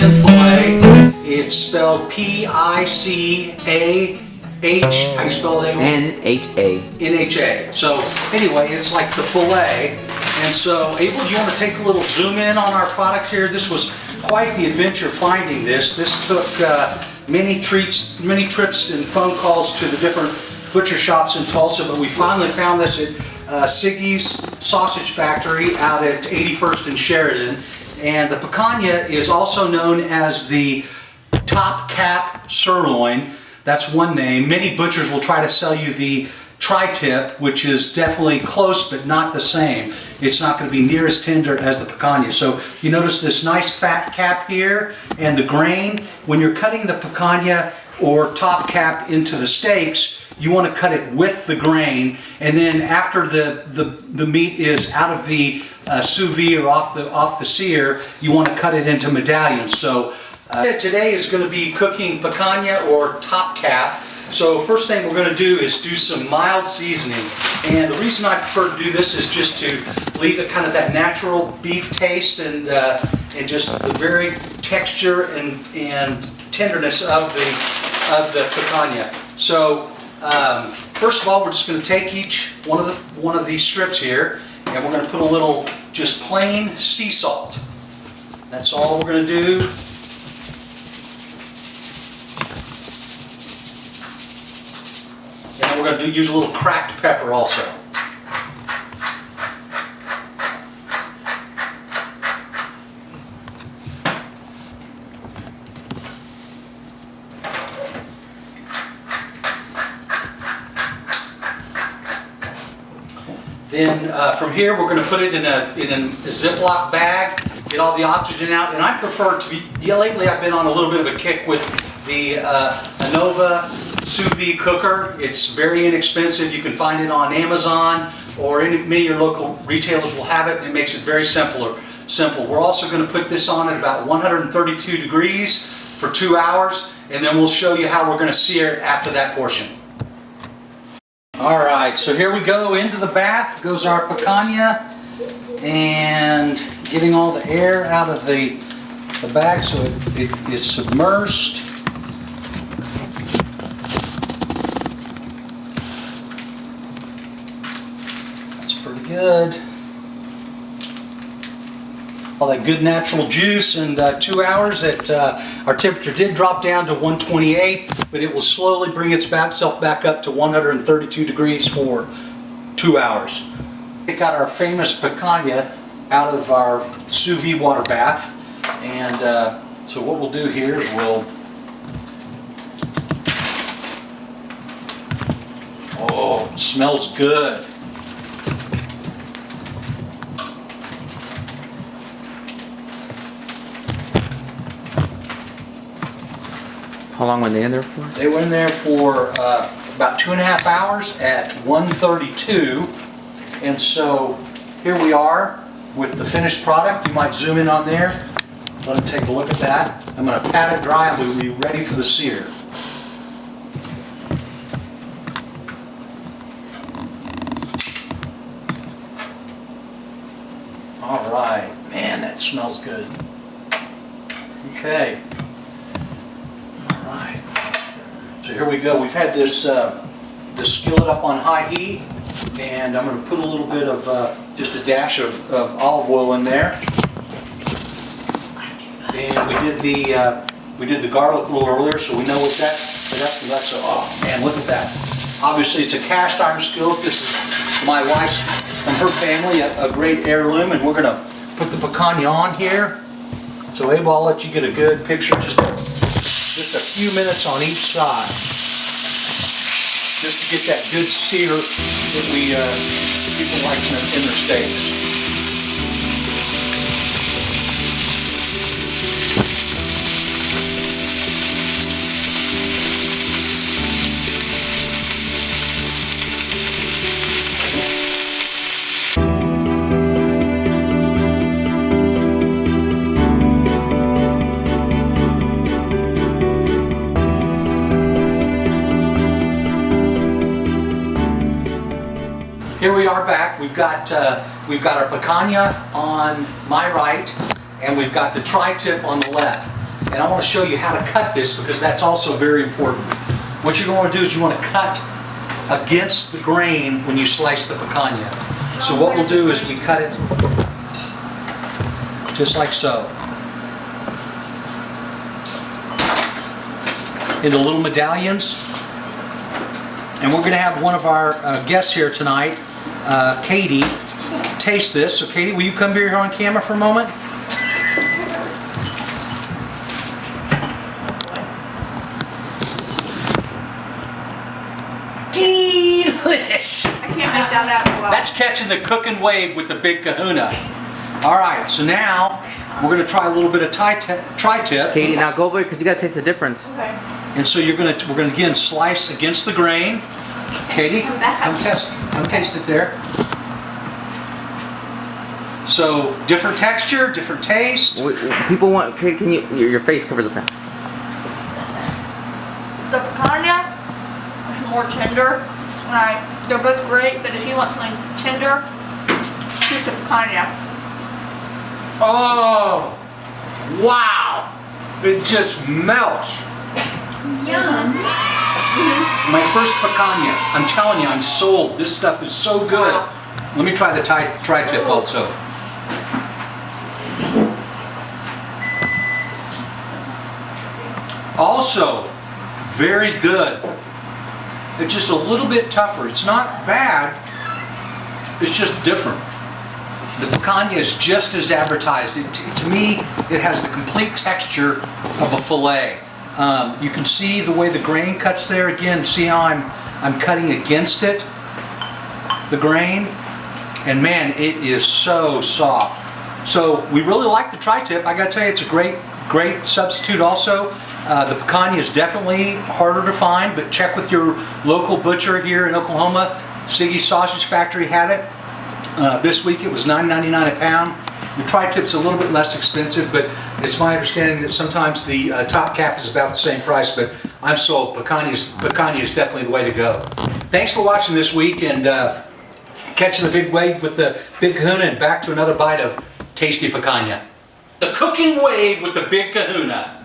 Italian filet. It's spelled P-I-C-A-H. How do you spell it? N-H-A. N-H-A. So anyway, it's like the filet. And so, Abel, do you want to take a little zoom in on our product here? This was quite the adventure finding this. This took many trips and phone calls to the different butcher shops in Tulsa, but we finally found this at Siggy's Sausage Factory out at 81st and Sheridan. And the picanha is also known as the top cap sirloin. That's one name. Many butchers will try to sell you the tri-tip, which is definitely close but not the same. It's not going to be near as tender as the picanha. So you notice this nice fat cap here and the grain. When you're cutting the picanha or top cap into the steaks, you want to cut it with the grain, and then after the meat is out of the sous vide or off the sear, you want to cut it into medallions. So today is going to be cooking picanha or top cap. So first thing we're going to do is do some mild seasoning, and the reason I prefer to do this is just to leave it kind of that natural beef taste and just the very texture and tenderness of the picanha. So first of all, we're just going to take each one of these strips here, and we're going to put a little just plain sea salt. That's all we're going to do. And we're going to use a little cracked pepper also. Then from here we're going to put it in a Ziploc bag, get all the oxygen out, and I prefer to be, lately I've been on a little bit of a kick with the Anova sous vide cooker. It's very inexpensive. You can find it on Amazon, or many of your local retailers will have it, and it makes it very simple. We're also going to put this on at about 132 degrees for 2 hours, and then we'll show you how we're going to sear it after that portion. Alright, so here we go. Into the bath goes our picanha, and getting all the air out of the bag so it is submersed. That's pretty good. All that good natural juice, and 2 hours. Our temperature did drop down to 128, but it will slowly bring itself back up to 132 degrees for 2 hours. We got our famous picanha out of our sous vide water bath, and so what we'll do here is oh, it smells good. How long were they in there for? They were in there for about 2.5 hours at 132, and so here we are with the finished product. You might zoom in on there. Let them take a look at that. I'm going to pat it dry and we'll be ready for the sear. All right, man, that smells good. Okay. So here we go. We've had this skillet up on high heat, and I'm going to put a little bit of just a dash of olive oil in there. And we did the garlic a little earlier, so we know what that's. Oh man, look at that! Obviously, it's a cast iron skillet. This is my wife's from her family, a great heirloom, and we're going to put the picanha on here. So Abel, I'll let you get a good picture. Just a few minutes on each side, just to get that good sear that people like in their steaks. Here we are back. We've got our picanha on my right, and we've got the tri-tip on the left. And I want to show you how to cut this because that's also very important. What you're going to do is you want to cut against the grain when you slice the picanha. So what we'll do is we cut it just like so. Into little medallions. And we're going to have one of our guests here tonight, Katie, taste this. So Katie, will you come here on camera for a moment? Delish! I can't make that out well. That's catching the cooking wave with the big kahuna. All right, so now we're going to try a little bit of tri-tip. Katie, now go over because you gotta taste the difference. Okay. And so we're gonna again slice against the grain. Katie, come taste it there. So different texture, different taste. People want, Katie, can you, your face covers the pan. The picanha is more tender. They're both great, but if you want something tender, choose the picanha. Oh, wow. It just melts. Yum. My first picanha. I'm telling you, I'm sold. This stuff is so good. Wow. Let me try the tri-tip also. Also, very good. It's just a little bit tougher. It's not bad. It's just different. The picanha is just as advertised. To me, it has the complete texture of a fillet. You can see the way the grain cuts there. Again, see how I'm cutting against it, the grain, and man, it is so soft. So we really like the tri-tip. I gotta tell you, it's a great substitute also. The picanha is definitely harder to find, but check with your local butcher here in Oklahoma. Siggy's Sausage Factory had it. This week it was $9.99 a pound. The tri-tip's a little bit less expensive, but it's my understanding that sometimes the top cap is about the same price, but I'm sold. Picanha is definitely the way to go. Thanks for watching this week, and catching the big wave with the big kahuna, and back to another bite of tasty picanha. The cooking wave with the big kahuna.